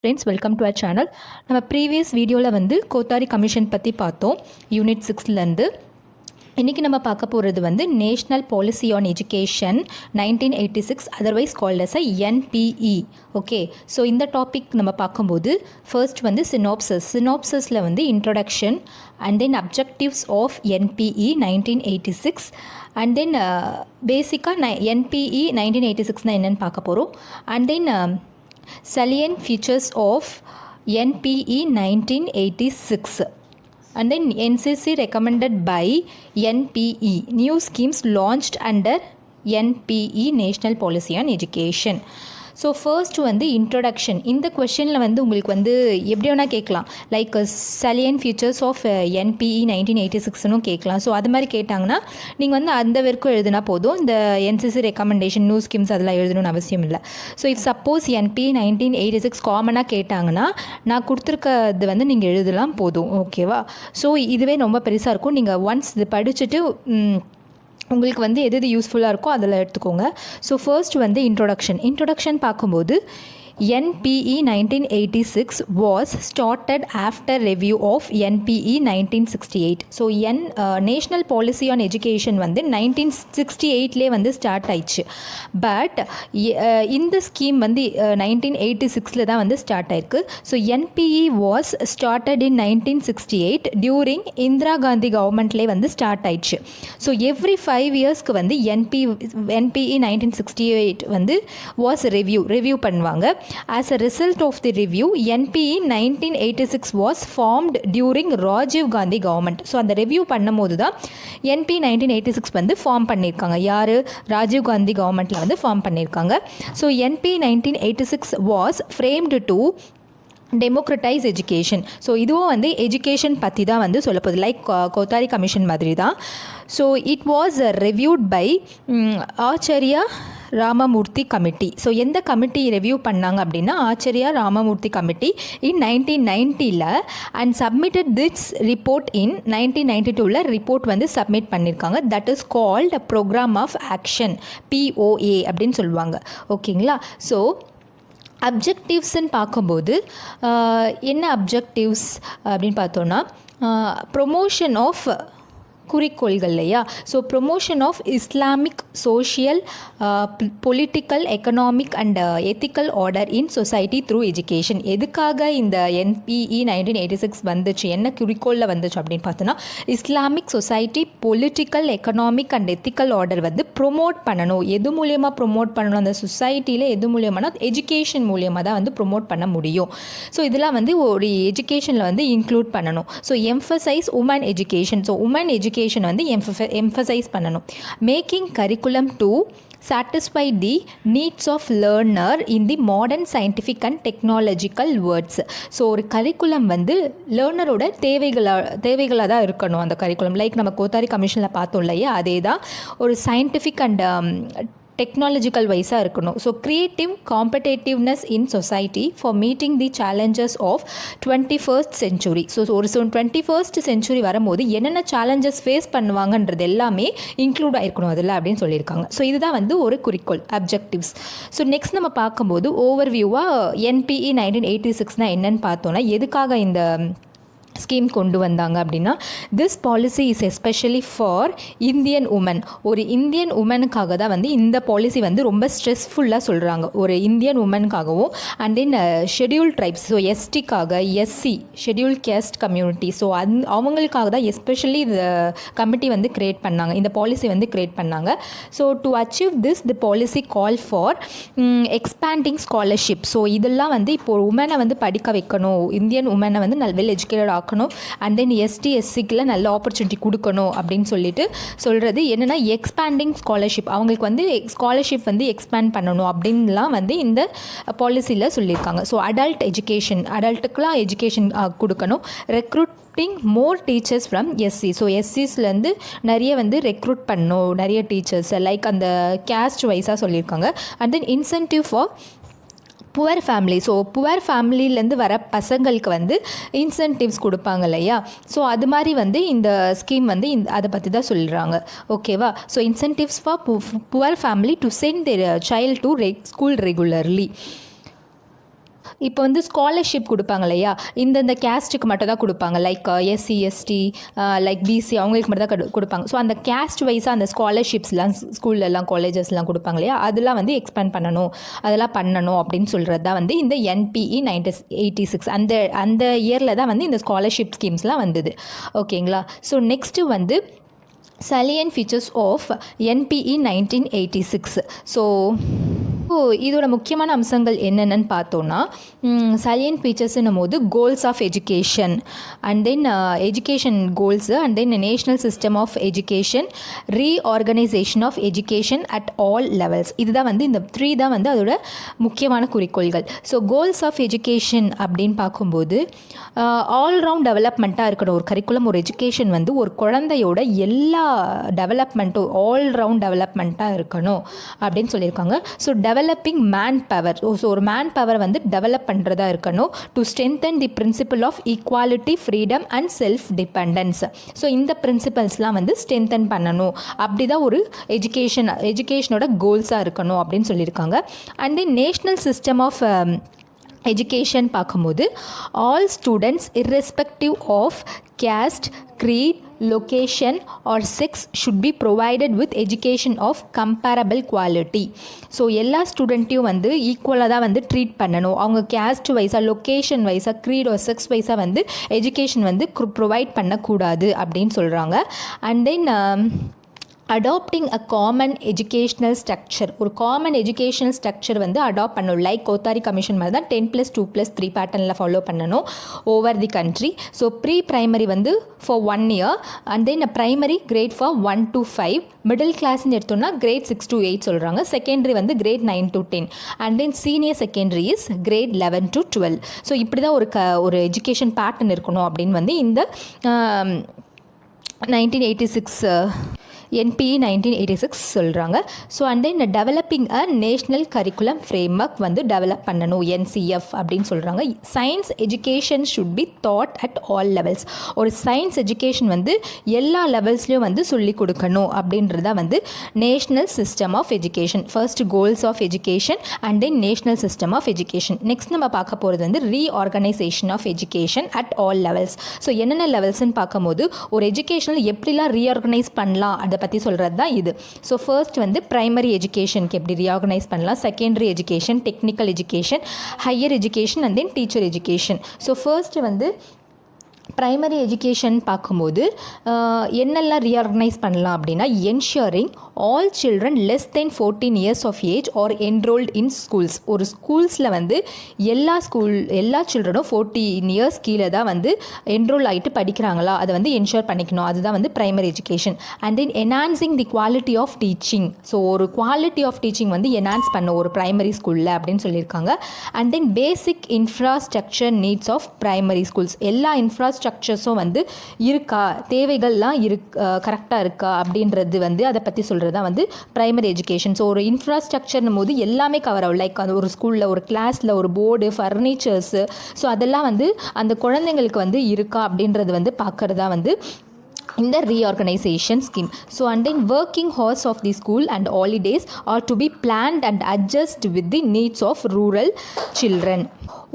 Friends, welcome to our channel. நம்ம previous வீடியோவில் வந்து கோத்தாரி கமிஷன் பற்றி பார்த்தோம், யூனிட் 6லேருந்து. இன்றைக்கி நம்ம பார்க்க போகிறது வந்து national policy on education 1986, otherwise called as NPE. Okay, so இந்த டாபிக் நம்ம பார்க்கும்போது ஃபர்ஸ்ட் வந்து சினாப்சஸில் வந்து introduction and then objectives of NPE 1986 and then பேசிக்காக NPE 1986 என்னென்னு பார்க்க போகிறோம். And then salient features of NPE 1986 and then NCC recommended by NPE, new schemes launched under NPE, National Policy on Education. So first வந்து introduction. இந்த கொஷனில் வந்து உங்களுக்கு வந்து எப்படி வேணால் கேட்கலாம், லைக் சலியன் ஃபீச்சர்ஸ் ஆஃப் NPE 1986னும் கேட்கலாம். ஸோ அது மாதிரி கேட்டாங்கன்னா நீங்கள் வந்து அந்த வரைக்கும் எழுதுனா போதும். இந்த NCC ரெக்கமெண்டேஷன், நியூ ஸ்கீம்ஸ் அதெல்லாம் எழுதணும்னு அவசியம் இல்லை. ஸோ இஃப் சப்போஸ் NPE 1986 காமனாக கேட்டாங்கன்னா நான் கொடுத்துருக்கிறது வந்து நீங்கள் எழுதலாம் போதும். ஓகேவா? ஸோ இதுவே ரொம்ப பெருசாக இருக்கும். நீங்கள் ஒன்ஸ் இது படிச்சுட்டு உங்களுக்கு வந்து எது யூஸ்ஃபுல்லாக இருக்கோ அதில் எடுத்துக்கோங்க. ஸோ ஃபர்ஸ்ட் வந்து இன்ட்ரொடக்ஷன் பார்க்கும்போது NPE 1986 was started after review of NPE 1968. So national policy on education வந்து 1968லே வந்து ஸ்டார்ட் ஆயிடுச்சு. பட் இந்த ஸ்கீம் வந்து 1986 தான் வந்து ஸ்டார்ட் ஆயிருக்கு. So NPE was started in 1968 during Indira Gandhi கவர்மெண்ட்லேயே வந்து ஸ்டார்ட் ஆயிடுச்சு. ஸோ எவ்ரி 5 இயர்ஸ்க்கு வந்து NPE 1968 வந்து வாஸ் ரிவ்யூ பண்ணுவாங்க. As a result of the review, NPE 1986 was formed during Rajiv Gandhi government. So அந்த ரிவ்யூ பண்ணும்போது தான் NPE 1986 வந்து ஃபார்ம் பண்ணியிருக்காங்க. யார்? ராஜீவ் காந்தி கவர்மெண்ட்டில் வந்து ஃபார்ம் பண்ணியிருக்காங்க. So NPE 1986 was framed to democratise education. So இதுவும் வந்து எஜுகேஷன் பற்றி தான் வந்து சொல்லப்போகுது, லைக் கோத்தாரி கமிஷன் மாதிரி தான். So it was reviewed by Acharya Ramamurthy committee. So எந்த கமிட்டி ரிவ்யூ பண்ணாங்க அப்படின்னா Acharya Ramamurthy committee in 1990 and submitted this report in 1992 report வந்து சப்மிட் பண்ணியிருக்காங்க. That is called programme of action, POA அப்படின்னு சொல்லுவாங்க. ஓகேங்களா? ஸோ அப்ஜெக்டிவ்ஸ்ன்னு பார்க்கும்போது என்ன அப்ஜெக்டிவ்ஸ் அப்படின்னு பார்த்தோன்னா ப்ரொமோஷன் ஆஃப் குறிக்கோள்கள் இல்லையா? So promotion of Islamic social political economic and ethical order in society through education. எதுக்காக இந்த NPE 1986 வந்துச்சு, என்ன குறிக்கோளில் வந்துச்சு அப்படின்னு பார்த்தோன்னா Islamic society political economic and ethical order வந்து ப்ரொமோட் பண்ணணும். எது மூலியமாக ப்ரொமோட் பண்ணணும்? அந்த சொசைட்டியில் எது மூலியமானா எஜுகேஷன் மூலியமாக தான் வந்து ப்ரொமோட் பண்ண முடியும். ஸோ இதெல்லாம் வந்து ஒரு எஜுகேஷனில் வந்து இன்க்ளூட் பண்ணணும். So emphasise women education. So women education வந்து எம்ஃபசைஸ் பண்ணணும். Making curriculum to satisfy the needs of learner in the modern scientific and technological words. So ஒரு கரிக்குலம் வந்து லேர்னரோட தேவைகளாக தான் இருக்கணும். அந்த கரிக்குலம் லைக் நம்ம கோத்தாரி கமிஷனில் பார்த்தோம் இல்லையா, அதே தான் ஒரு சயின்டிஃபிக் அண்ட் டெக்னாலஜிக்கல் வைஸாக இருக்கணும். So creative competitiveness in society for meeting the challenges of 21st century. So ஒரு 21st century வரும்போது என்னென்ன சேலஞ்சஸ் ஃபேஸ் பண்ணுவாங்கன்றது எல்லாமே இன்க்ளூட் ஆகிருக்கணும் அதில் அப்படின்னு சொல்லியிருக்காங்க. ஸோ இதுதான் வந்து ஒரு குறிக்கோள், அப்ஜெக்டிவ்ஸ். ஸோ நெக்ஸ்ட் நம்ம பார்க்கும்போது ஓவர்வியூவாக NPE 1986 என்னென்னு பார்த்தோன்னா எதுக்காக இந்த ஸ்கீம் கொண்டு வந்தாங்க அப்படின்னா this policy is especially for Indian woman. ஒரு இந்தியன் உமனுக்காக தான் வந்து இந்த பாலிசி வந்து ரொம்ப ஸ்ட்ரெஸ்ஃபுல்லாக சொல்கிறாங்க. ஒரு இந்தியன் உமனுக்காகவும் and then schedule tribes, so STக்காக, SC schedule caste community, so அவங்களுக்காக தான் எஸ்பெஷலி இந்த கமிட்டி வந்து க்ரியேட் பண்ணாங்க, இந்த பாலிசி வந்து க்ரியேட் பண்ணாங்க. So to achieve this the policy call for expanding scholarship. So இதெல்லாம் வந்து இப்போ உமனை வந்து படிக்க வைக்கணும், இந்தியன் உமனை வந்து வெல் எஜுகேட்டட் ஆக்கணும், அண்ட் தென் ST SCக்குலாம் நல்ல ஆப்பர்ச்சுனிட்டி கொடுக்கணும் அப்படின்னு சொல்லிட்டு சொல்கிறது என்னென்னா எக்ஸ்பேண்டிங் ஸ்காலர்ஷிப். அவங்களுக்கு வந்து ஸ்காலர்ஷிப் வந்து எக்ஸ்பேண்ட் பண்ணணும் அப்படின்லாம் வந்து இந்த பாலிசியில் சொல்லியிருக்காங்க. ஸோ அடல்ட்டுக்கெலாம் எஜுகேஷன் கொடுக்கணும். Recruiting more teachers from SC. So SCஸ்லேருந்து நிறைய வந்து ரெக்ரூட் பண்ணணும், நிறைய டீச்சர்ஸ் லைக் அந்த கேஸ்ட் வைஸாக சொல்லியிருக்காங்க. And then incentive for poor family. So poor ஃபேமிலியிலேருந்து வர பசங்களுக்கு வந்து இன்சென்டிவ்ஸ் கொடுப்பாங்க இல்லையா? ஸோ அது மாதிரி வந்து இந்த ஸ்கீம் வந்து அதை பற்றி தான் சொல்கிறாங்க. ஓகேவா? So incentives for poor family to send their child to school regularly. இப்போ வந்து ஸ்காலர்ஷிப் கொடுப்பாங்க இல்லையா, இந்த கேஸ்ட்டுக்கு மட்டும் தான் கொடுப்பாங்க. Like SC ST like BC அவங்களுக்கு மட்டும் தான் கொடுப்பாங்க. ஸோ அந்த கேஸ்ட் வைஸாக அந்த ஸ்காலர்ஷிப்ஸ்லாம் ஸ்கூல்லலாம் காலேஜஸ்லாம் கொடுப்பாங்க இல்லையா, அதெல்லாம் வந்து எக்ஸ்பேண்ட் பண்ணணும், அதெல்லாம் பண்ணணும் அப்படின்னு சொல்கிறது தான் வந்து இந்த NPE 1986 அந்த இயரில் தான் வந்து இந்த ஸ்காலர்ஷிப் ஸ்கீம்ஸ்லாம் வந்தது. ஓகேங்களா. ஸோ நெக்ஸ்ட்டு வந்து salient features of NPE 1986. So இதோட முக்கியமான அம்சங்கள் என்னென்னு பார்த்தோன்னா, salient featuresன்னும் போது goals of education and then education goals and then national system of education, reorganisation of education at all levels. இதுதான் வந்து இந்த 3 தான் வந்து அதோட முக்கியமான குறிக்கோள்கள். ஸோ கோல்ஸ் ஆஃப் எஜுகேஷன் அப்படின்னு பார்க்கும்போது ஆல்ரவுண்ட் டெவலப்மெண்ட்டாக இருக்கணும் ஒரு கரிக்குலம். ஒரு எஜுகேஷன் வந்து ஒரு குழந்தையோட எல்லா டெவலப்மெண்ட்டும் ஆல்ரவுண்ட் டெவலப்மெண்ட்டாக இருக்கணும் அப்படின்னு சொல்லியிருக்காங்க. So developing man power, so ஒரு மேன் பவர் வந்து டெவலப் பண்ணுறதா இருக்கணும். To strengthen the principle of equality, freedom and self dependence. So இந்த பிரின்சிபல்ஸ்லாம் வந்து ஸ்ட்ரென்தன் பண்ணணும். அப்படி தான் ஒரு எஜுகேஷனோட கோல்ஸாக இருக்கணும் அப்படின்னு சொல்லியிருக்காங்க. And then national system of education பார்க்கும்போது all students irrespective of caste, creed, location or sex should be provided with education of comparable quality. So எல்லா ஸ்டூடெண்ட்டையும் வந்து ஈக்குவலாக தான் வந்து ட்ரீட் பண்ணணும். அவங்க கேஸ்ட் வைஸாக, லொக்கேஷன் வைஸாக, க்ரீட் ஒரு செக்ஸ் வைஸாக வந்து எஜுகேஷன் வந்து ப்ரொவைட் பண்ணக்கூடாது அப்படின்னு சொல்கிறாங்க. And then adopting a common educational structure, ஒரு காமன் எஜுகேஷனல் ஸ்ட்ரக்சர் வந்து அடாப்ட் பண்ணணும். லைக் கோத்தாரி கமிஷன் மாதிரி தான் 10+2+3 பேட்டர்னில் ஃபாலோ பண்ணணும் over the country. So pre primary வந்து for 1 year and then primary grade for 1 to 5, middle கிளாஸ்ன்னு எடுத்தோம்னா கிரேட் 6 to 8 சொல்கிறாங்க. செகண்டரி வந்து grade 9 to 10 and then senior secondary is grade 11 to 12. So இப்படி தான் ஒரு எஜுகேஷன் பேட்டர்ன் இருக்கணும் அப்படின்னு வந்து இந்த 1986 NPE 1986 சொல்கிறாங்க. So and then developing a national curriculum framework வந்து டெவலப் பண்ணணும், NCF அப்படின்னு சொல்கிறாங்க. Science education should be taught at all levels. ஒரு சயின்ஸ் எஜுகேஷன் வந்து எல்லா லெவல்ஸ்லையும் வந்து சொல்லிக் கொடுக்கணும் அப்படின்றத வந்து national system of education. First goals of education and then national system of education. Next நம்ம பார்க்க போகிறது வந்து reorganisation of education at all levels. So என்னென்ன லெவல்ஸ்ன்னு பார்க்கும்போது ஒரு எஜுகேஷனில் எப்படிலாம் ரீஆர்கனைஸ் பண்ணலாம் அதை பற்றி சொல்கிறது தான் இது. ஸோ ஃபர்ஸ்ட் வந்து ப்ரைமரி எஜுகேஷனுக்கு எப்படி ரீஆர்கனைஸ் பண்ணலாம், secondary education, technical education, higher education and then teacher education. So first வந்து ப்ரைமரி எஜுகேஷன் பார்க்கும்போது என்னெல்லாம் ரீஆர்கனைஸ் பண்ணலாம் அப்படின்னா, ensuring all children less then 14 years of age are enrolled in schools. ஒரு ஸ்கூல்ஸில் வந்து எல்லா சில்ட்ரனும் 14 years கீழே தான் வந்து என்ரோல் ஆகிட்டு படிக்கிறாங்களா அதை வந்து என்ஷூர் பண்ணிக்கணும். அதுதான் வந்து primary education. And then enhancing the quality of teaching. So ஒரு குவாலிட்டி ஆஃப் டீச்சிங் வந்து என்ஹான்ஸ் பண்ணும் ஒரு ப்ரைமரி ஸ்கூலில் அப்படின்னு சொல்லியிருக்காங்க. And then basic infrastructure needs of primary schools. எல்லா இன்ஃப்ராஸ்ட்ரக்சர்ஸும் வந்து இருக்கா, தேவைகள்லாம் கரெக்டாக இருக்கா அப்படின்றது வந்து அதை பற்றி சொல்கிறது தான் வந்து ப்ரைமரி எஜுகேஷன். ஸோ ஒரு இன்ஃப்ராஸ்ட்ரக்சர்னும் போது எல்லாமே கவர் ஆகும். லைக் அந்த ஒரு ஸ்கூலில் ஒரு கிளாஸில் ஒரு போர்டு, ஃபர்னிச்சர்ஸு, ஸோ அதெல்லாம் வந்து அந்த குழந்தைங்களுக்கு வந்து இருக்கா அப்படின்றது வந்து பார்க்குறதா வந்து இந்த reorganization scheme. So and then working hours of the school and holidays are to be planned and adjust with the needs of rural children.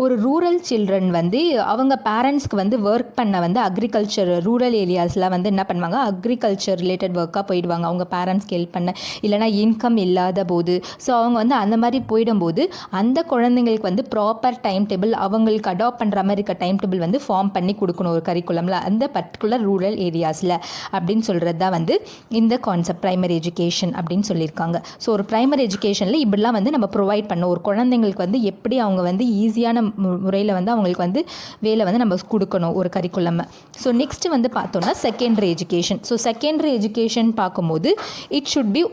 ஒரு ரூரல் சில்ட்ரன் வந்து அவங்க பேரண்ட்ஸ்க்கு வந்து ஒர்க் பண்ண வந்து அக்ரிகல்ச்சர் ரூரல் ஏரியாஸில் வந்து என்ன பண்ணுவாங்க, அக்ரிகல்ச்சர் ரிலேட்டட் ஒர்க்காக போயிடுவாங்க அவங்க பேரண்ட்ஸ்க்கு ஹெல்ப் பண்ண, இல்லைனா இன்கம் இல்லாத போது. ஸோ அவங்க வந்து அந்த மாதிரி போயிடும்போது அந்த குழந்தைங்களுக்கு வந்து ப்ராப்பர் டைம் டேபிள், அவங்களுக்கு அடாப்ட் பண்ணுற மாதிரி இருக்க டைம் டேபிள் வந்து ஃபார்ம் பண்ணி கொடுக்கணும் ஒரு கரிக்குலமில் அந்த பர்டிகுலர் ரூரல் ஏரியாஸில் அப்படின்னு சொல்கிறது தான் வந்து இந்த கான்செப்ட் ப்ரைமரி எஜுகேஷன் அப்படின்னு சொல்லியிருக்காங்க. ஸோ ஒரு ப்ரைமரி எஜுகேஷனில் இப்படிலாம் வந்து நம்ம ப்ரொவைட் பண்ணோம். ஒரு குழந்தைங்களுக்கு வந்து எப்படி அவங்க வந்து ஈஸியான முறையில் வந்து அவங்களுக்கு வந்து வேலை வந்து நம்ம கொடுக்கணும் ஒரு கரிக்குலம். ஸோ நெக்ஸ்ட்டு வந்து பார்த்தோன்னா secondary education. So secondary education பார்க்கும்போது இட் ஷுட் பி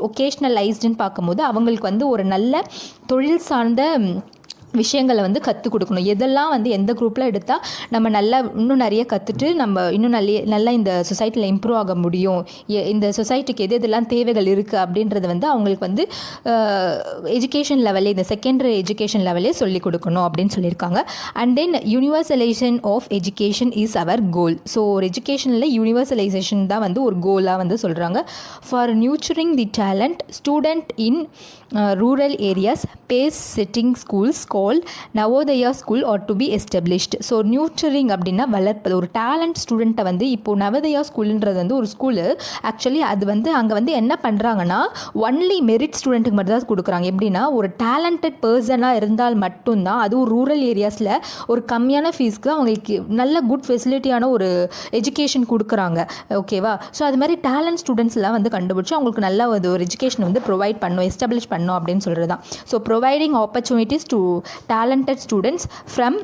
ஒகேஷ்னலைஸ்டுன்னு பார்க்கும்போது அவங்களுக்கு வந்து ஒரு நல்ல தொழில் சார்ந்த விஷயங்களை வந்து கற்றுக் கொடுக்கணும். எதெல்லாம் வந்து எந்த குரூப்பில் எடுத்தால் நம்ம நல்லா இன்னும் நிறைய கற்றுட்டு நம்ம இன்னும் நல்லா இந்த சொசைட்டியில் இம்ப்ரூவ் ஆக முடியும், இந்த சொசைட்டிக்கு எதெல்லாம் தேவைகள் இருக்குது அப்படின்றது வந்து அவங்களுக்கு வந்து எஜுகேஷன் லெவலே, இந்த செகண்டரி எஜுகேஷன் லெவலே சொல்லிக் கொடுக்கணும் அப்படின்னு சொல்லியிருக்காங்க. And then universalisation of education is our goal. So ஒரு எஜுகேஷனில் யூனிவர்சலைசேஷன் தான் வந்து ஒரு கோலாக வந்து சொல்கிறாங்க. For nurturing the talent student in rural areas, pace setting schools, called Navodaya school are to be established. So nurturing அப்படின்னா வளர்ப்பது. ஒரு டேலண்ட் ஸ்டூடெண்ட்டை வந்து இப்போது நவோதயா ஸ்கூலுன்றது வந்து ஒரு ஸ்கூலு. ஆக்சுவலி அது வந்து அங்கே வந்து என்ன பண்ணுறாங்கன்னா ஒன்லி மெரிட் ஸ்டூடெண்ட்டுக்கு மட்டும் தான் கொடுக்குறாங்க. எப்படின்னா ஒரு டேலண்டட் பர்சனாக இருந்தால் மட்டும்தான், அதுவும் ரூரல் ஏரியாஸில் ஒரு கம்மியான ஃபீஸ்க்கு அவங்களுக்கு நல்ல குட் ஃபெசிலிட்டியான ஒரு எஜுகேஷன் கொடுக்குறாங்க. ஓகேவா? ஸோ அது மாதிரி டேலண்ட் ஸ்டூடெண்ட்ஸ்லாம் வந்து கண்டுபிடிச்சி அவங்களுக்கு நல்ல ஒரு எஜுகேஷன் வந்து ப்ரொவைட் பண்ணணும், எஸ்டாப்ளிஷ் பண்ணணும் அப்படின்னு சொல்கிறது தான். So providing opportunities to talented students from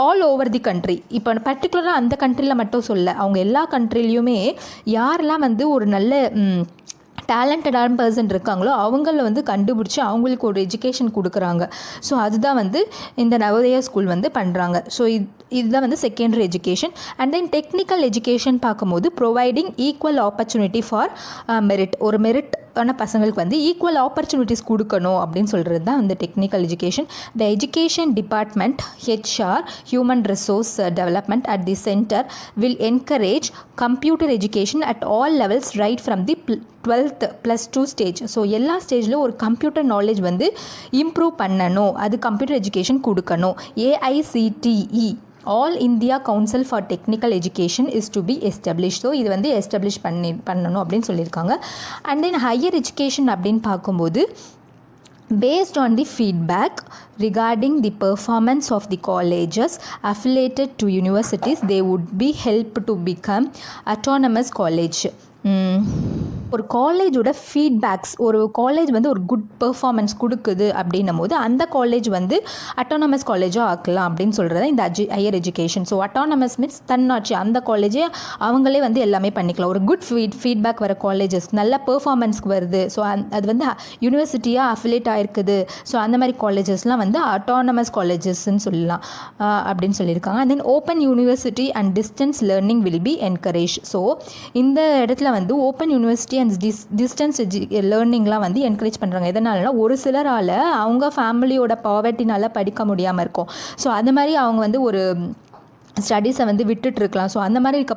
all over the country. இப்போ பர்டிகுலராக அந்த கண்ட்ரியில் மட்டும் சொல்ல, அவங்க எல்லா கண்ட்ரிலையுமே யாரெல்லாம் வந்து ஒரு நல்ல டேலண்டடான பர்சன் இருக்காங்களோ அவங்கள வந்து கண்டுபிடிச்சி அவங்களுக்கு ஒரு எஜுகேஷன் கொடுக்குறாங்க. ஸோ அதுதான் வந்து இந்த நவோதயா ஸ்கூல் வந்து பண்ணுறாங்க. ஸோ இதுதான் வந்து secondary education. And then technical education பார்க்கும்போது providing equal opportunity for merit. ஒரு மெரிட் ஆன பசங்களுக்கு வந்து ஈக்குவல் ஆப்பர்ச்சுனிட்டிஸ் கொடுக்கணும் அப்படின்னு சொல்கிறது தான் வந்து technical education. The education department HR human resource development at the centre will encourage computer education at all levels right from the 12th +2 stage. So எல்லா ஸ்டேஜ்லையும் ஒரு கம்ப்யூட்டர் நாலேஜ் வந்து இம்ப்ரூவ் பண்ணணும், அது கம்ப்யூட்டர் எஜுகேஷன் கொடுக்கணும். AICTE all India council for technical education is to be establish. So இது வந்து establish பண்ணணும் அப்படின்னு சொல்லியிருக்காங்க. அண்ட் தென் ஹையர் எஜுகேஷன் அப்படின்னு பார்க்கும்போது based on the feedback regarding the performance of the colleges affiliated to universities, they would be helped to become autonomous college. ஒரு காலேஜோட feedbacks, ஒரு காலேஜ் வந்து ஒரு குட் பெர்ஃபார்மன்ஸ் கொடுக்குது அப்படின்னும் போது அந்த காலேஜ் வந்து அட்டானமஸ் காலேஜாக ஆக்கலாம் அப்படின்னு சொல்கிறது இந்த higher education. So autonomous means தன்னாட்சி, அந்த காலேஜே அவங்களே வந்து எல்லாமே பண்ணிக்கலாம். ஒரு குட் ஃபீட்பேக் வர காலேஜஸ், நல்ல பெர்ஃபார்மன்ஸ்க்கு வருது, ஸோ அது வந்து யூனிவர்சிட்டியாக அஃபிலேட் ஆகிருக்குது. ஸோ அந்த மாதிரி காலேஜஸ்லாம் வந்து அட்டானமஸ் காலேஜஸ்ன்னு சொல்லலாம் அப்படின்னு சொல்லியிருக்காங்க. And then open university and distance learning will be encourage. So இந்த இடத்துல வந்து ஓப்பன் யூனிவர்சிட்டி அண்ட் டிஸ்டன்ஸ் லேர்னிங்லாம் வந்து என்கரேஜ் பண்ணுறாங்க. எதனாலனா ஒரு சிலரால் அவங்க ஃபேமிலியோட பாவர்ட்டினால் படிக்க முடியாமல் இருக்கும். ஸோ அது மாதிரி அவங்க வந்து ஒரு ஸ்டடீஸை வந்து விட்டுட்டுருக்கலாம். ஸோ அந்த மாதிரி இருக்க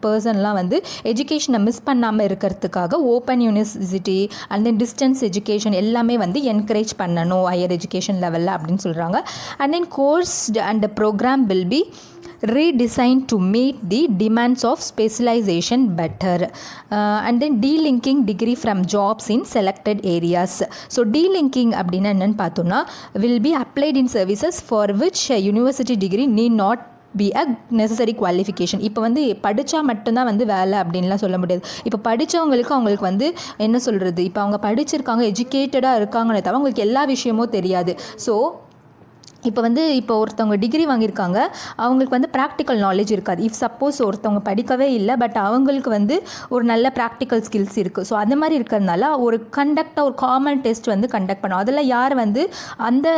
பர்சன்லாம் வந்து எஜுகேஷனை மிஸ் பண்ணாமல் இருக்கிறதுக்காக open university and then distance education எல்லாமே வந்து என்கரேஜ் பண்ணணும் ஹையர் எஜுகேஷன் லெவலில் அப்படின்னு சொல்கிறாங்க. And then course and programme will be redesigned to meet the demands of specialization better. And then delinking degree from jobs in selected areas. So delinking அப்படின்னா என்னன்னு பார்த்தோம்னா will be applied in services for which a university degree need not be a necessary qualification. இப்போ வந்து படித்தா மட்டும்தான் வந்து வேலை அப்படின்லாம் சொல்ல முடியாது. இப்போ படித்தவங்களுக்கு அவங்களுக்கு வந்து என்ன சொல்கிறது, இப்போ அவங்க படிச்சிருக்காங்க, எஜுகேட்டடாக இருக்காங்கன்னு தவிர அவங்களுக்கு எல்லா விஷயமும் தெரியாது. ஸோ இப்போ ஒருத்தவங்க டிகிரி வாங்கியிருக்காங்க, அவங்களுக்கு வந்து ப்ராக்டிக்கல் நாலேஜ் இருக்காது. இஃப் சப்போஸ் ஒருத்தவங்க படிக்கவே இல்லை, பட் அவங்களுக்கு வந்து ஒரு நல்ல ப்ராக்டிக்கல் ஸ்கில்ஸ் இருக்குது. ஸோ அந்த மாதிரி இருக்கிறதுனால ஒரு ஒரு காமன் டெஸ்ட் வந்து கண்டக்ட் பண்ணும். அதில் யார் வந்து அந்த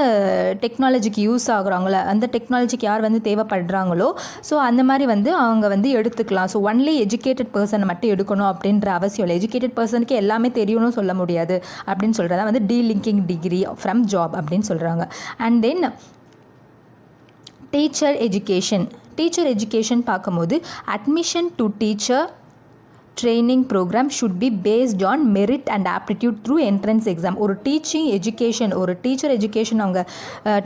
டெக்னாலஜிக்கு யூஸ் ஆகுறாங்களோ, அந்த டெக்னாலஜிக்கு யார் வந்து தேவைப்படுறாங்களோ, ஸோ அந்த மாதிரி வந்து அவங்க வந்து எடுத்துக்கலாம். ஸோ ஒன்லி எஜுகேட்டட் பர்சனை மட்டும் எடுக்கணும் அப்படின்ற அவசியம் இல்லை. எஜுகேட்டட் பர்சனுக்கு எல்லாமே தெரியணும்னு சொல்ல முடியாது அப்படின்னு சொல்கிறதா வந்து டீலிங்கிங் டிகிரி ஃப்ரம் ஜாப் அப்படின்னு சொல்கிறாங்க. அண்ட் தென் டீச்சர் எஜுகேஷன் பார்க்கும்போது admission to teacher training programme should be based on merit and aptitude through entrance exam. ஒரு டீச்சர் எஜுகேஷன் அவங்க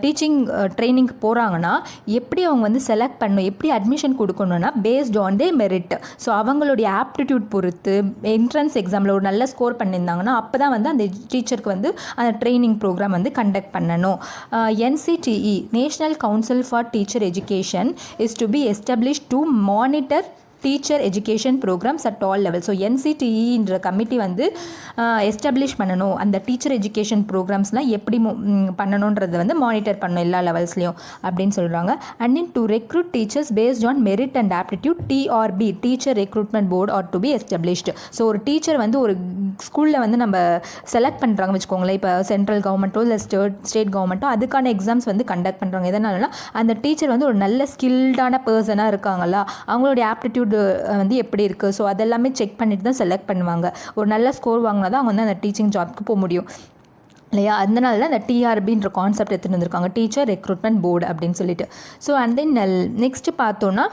டீச்சிங் ட்ரைனிங் போகிறாங்கன்னா எப்படி அவங்க வந்து செலக்ட் பண்ணணும், எப்படி அட்மிஷன் கொடுக்கணும்னா based on the merit. So அவங்களுடைய ஆப்டிடியூட் பொறுத்து என்ட்ரன்ஸ் எக்ஸாமில் ஒரு நல்ல ஸ்கோர் பண்ணியிருந்தாங்கன்னா அப்போ தான் வந்து அந்த டீச்சருக்கு வந்து அந்த ட்ரைனிங் ப்ரோக்ராம் வந்து கண்டக்ட் பண்ணணும். NCTE national council for teacher education is to be established to monitor teacher education programmes at all level. So NCTEன்ற கமிட்டி வந்து எஸ்டாப்ளிஷ் பண்ணணும், அந்த டீச்சர் எஜுகேஷன் ப்ரோக்ராம்ஸ்லாம் எப்படி பண்ணணுன்றதை வந்து மானிட்டர் பண்ணணும் எல்லா லெவல்ஸ்லையும் அப்படின்னு சொல்கிறாங்க. And then to recruit teachers based on merit and aptitude TRB teacher recruitment board are to be established. So ஒரு டீச்சர் வந்து ஒரு ஸ்கூலில் வந்து நம்ம செலக்ட் பண்ணுறாங்க வச்சுக்கோங்களேன், இப்போ சென்ட்ரல் கவர்மெண்ட்டோ இல்லை ஸ்டேட் கவர்மெண்ட்டோ அதுக்கான எக்ஸாம்ஸ் வந்து கண்டக்ட் பண்ணுறாங்க. எதனாலனா அந்த டீச்சர் வந்து ஒரு நல்ல ஸ்கில்டான பர்சனாக இருக்காங்களா, அவங்களுடைய ஆப்டிடியூட் வந்து எப்படி இருக்குது, ஸோ அதெல்லாமே செக் பண்ணிட்டு தான் செலக்ட் பண்ணுவாங்க. ஒரு நல்ல ஸ்கோர் வாங்கினா தான் அவங்க வந்து அந்த டீச்சிங் ஜாப்க்கு போக முடியும் இல்லையா. அதனால தான் அந்த TRBன்ற கான்செப்ட் எடுத்துகிட்டு வந்திருக்காங்க, டீச்சர் ரெக்ரூட்மெண்ட் போர்டு அப்படின்னு சொல்லிட்டு. ஸோ அண்ட் தென் நெக்ஸ்ட்டு பார்த்தோன்னா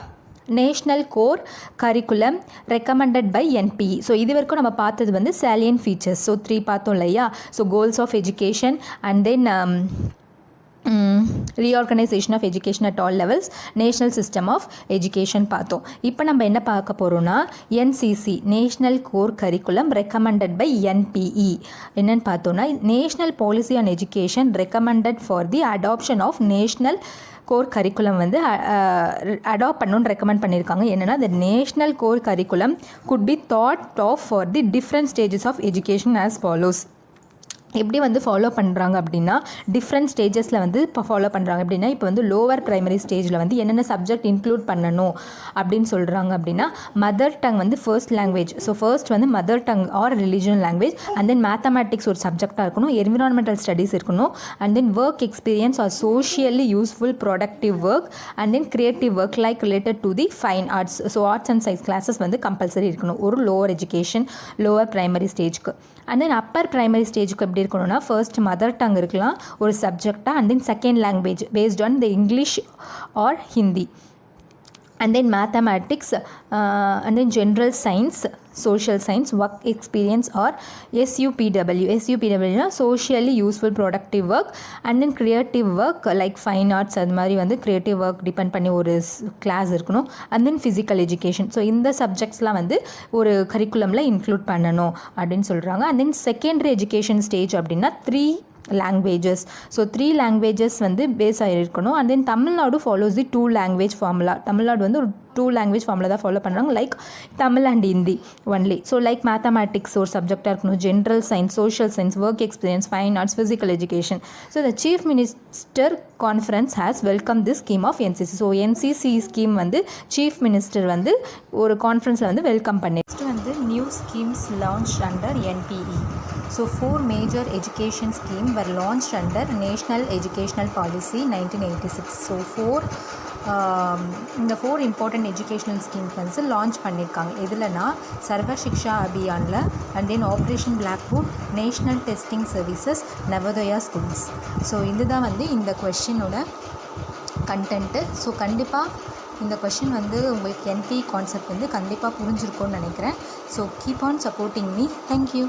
national core curriculum recommended by NPE. So இது வரைக்கும் நம்ம பார்த்தது வந்து salient features. ஸோ 3 பார்த்தோம் இல்லையா. So goals of education and then reorganisation of education at all levels, national system of education பார்த்தோம். இப்போ நம்ம என்ன பார்க்க போகிறோம்னா NCC, national core curriculum recommended by NPE. என்னென்னு பார்த்தோன்னா national policy on education recommended for the adoption of national core curriculum வந்து adopt பண்ணணுன்னு ரெக்கமெண்ட் பண்ணியிருக்காங்க. என்னென்னா the national core curriculum could be thought of for the different stages of education as follows. எப்படி வந்து follow பண்ணுறாங்க அப்படின்னா different ஸ்டேஜஸில் வந்து இப்போ ஃபாலோ பண்ணுறாங்க. அப்படின்னா இப்போ வந்து லோவர் ப்ரைமரி ஸ்டேஜில் வந்து என்னென்ன சப்ஜெக்ட் இன்க்ளூட் பண்ணணும் அப்படின்னு சொல்கிறாங்க. அப்படின்னா மதர் டங் வந்து ஃபர்ஸ்ட் லாங்குவேஜ். ஸோ ஃபர்ஸ்ட் வந்து mother tongue or regional language, and then mathematics ஒரு சப்ஜெக்டாக இருக்கணும், என்விரான்மெண்டல் ஸ்டடீஸ் இருக்கணும், and then work experience or socially useful productive work, and then creative work like related to the fine arts. So arts and science classes வந்து compulsory இருக்கணும் ஒரு lower education lower primary ஸ்டேஜ்க்கு. And then upper primary ஸ்டேஜுக்கு எப்படி இருக்கணும்னா first mother tongue இருக்கலாம் ஒரு சப்ஜெக்டாக, and then second language based on the English or Hindi, and then mathematics, and then general science, social science, work experience or SUPW னா socially useful productive work, and then creative work like fine arts. அது மாதிரி வந்து creative work depend பண்ணி ஒரு class இருக்கணும், and then physical education. So இந்த சப்ஜெக்ட்ஸ்லாம் வந்து ஒரு கரிக்குலமில் இன்க்ளூட் பண்ணணும் அப்படின்னு சொல்கிறாங்க. and then secondary education stage அப்படின்னா 3 languages. ஸோ 3 languages வந்து பேஸ் ஆகிருக்கணும். And then Tamil Nadu follows the 2 language formula. Tamil Nadu வந்து ஒரு 2 language ஃபார்முலா தான் ஃபாலோ பண்ணுறாங்க, like Tamil and Hindi only. So like mathematics ஒரு சப்ஜெக்டாக இருக்கணும், general science, social science, work experience, fine arts, physical education. So the chief minister conference has welcome this scheme of NCC. So NCC scheme வந்து chief minister வந்து ஒரு கான்ஃபரன்ஸில் வந்து welcome பண்ணி. Next வந்து new schemes launch under NPE. So 4 major education schemes were launched under National Educational Policy 1986. So இந்த 4 important educational schemes வந்து launch பண்ணியிருக்காங்க. எதுலனா சர்வ சிக்ஷா அபியானில், and then operation blackboard, national testing services, Navodaya schools. So இதுதான் வந்து இந்த கொஷினோட கண்டென்ட்டு. ஸோ கண்டிப்பாக இந்த கொஷின் வந்து உங்களுக்கு என்பிஇ கான்செப்ட் வந்து கண்டிப்பாக புரிஞ்சிருக்கும்னு நினைக்கிறேன். So keep on supporting me. Thank you.